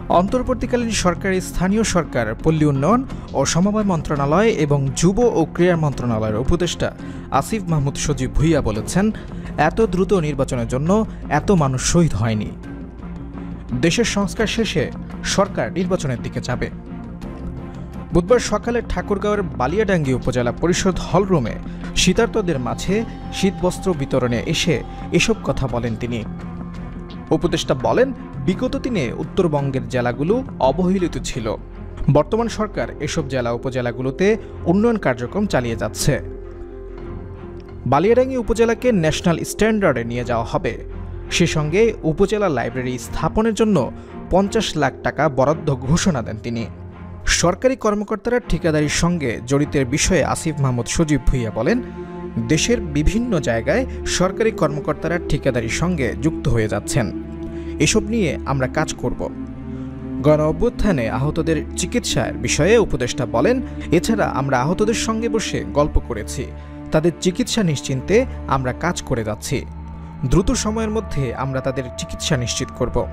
অন্তর্বর্তীকালীন সরকারের স্থানীয় সরকার, পল্লী উন্নয়ন ও সমবায় মন্ত্রণালয় এবং যুব ও ক্রীড়া মন্ত্রণালয়ের উপদেষ্টা আসিফ মাহমুদ সজীব ভুঁইয়া বলেছেন, এত দ্রুত নির্বাচনের জন্য এত মানুষ শহীদ হয়নি। দেশের সংস্কার শেষে সরকার নির্বাচনের দিকে যাবে। বুধবার সকালে ঠাকুরগাঁওয়ের বালিয়াডাঙ্গি উপজেলা পরিষদ হলরুমে শীতার্তদের মাঝে শীতবস্ত্র বিতরণে এসে এসব কথা বলেন তিনি। উপদেষ্টা বলেন, বিগত দিনে উত্তরবঙ্গের জেলাগুলো অবহেলিত ছিল। বর্তমান সরকার এসব জেলা উপজেলাগুলোতে উন্নয়ন কার্যক্রম চালিয়ে যাচ্ছে। বালিয়াডাঙ্গি উপজেলাকে ন্যাশনাল স্ট্যান্ডার্ডে নিয়ে যাওয়া হবে। সে সঙ্গে উপজেলা লাইব্রেরি স্থাপনের জন্য 50 লাখ টাকা বরাদ্দ ঘোষণা দেন তিনি। সরকারি কর্মকর্তারা ঠিকাদারির সঙ্গে জড়িতের বিষয়ে আসিফ মাহমুদ সজীব ভুঁইয়া বলেন, দেশের বিভিন্ন জায়গায় সরকারি কর্মকর্তারা ঠিকাদারির সঙ্গে যুক্ত হয়ে যাচ্ছেন। এসব নিয়ে আমরা কাজ করব। গণ অভ্যুত্থানে আহতদের চিকিৎসার বিষয়ে উপদেষ্টা বলেন, এছাড়া আমরা আহতদের সঙ্গে বসে গল্প করেছি। তাদের চিকিৎসা নিশ্চিন্তে আমরা কাজ করে যাচ্ছি। দ্রুত সময়ের মধ্যে আমরা তাদের চিকিৎসা নিশ্চিত করব।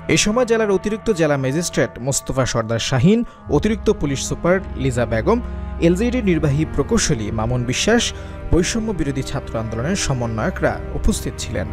এ সময় জেলার অতিরিক্ত জেলা ম্যাজিস্ট্রেট মোস্তফা সর্দার শাহীন, অতিরিক্ত পুলিশ সুপার লিজা বেগম, এলজিইডির নির্বাহী প্রকৌশলী মামুন বিশ্বাস, বৈষম্য বিরোধী ছাত্র আন্দোলনের সমন্বয়করা উপস্থিত ছিলেন।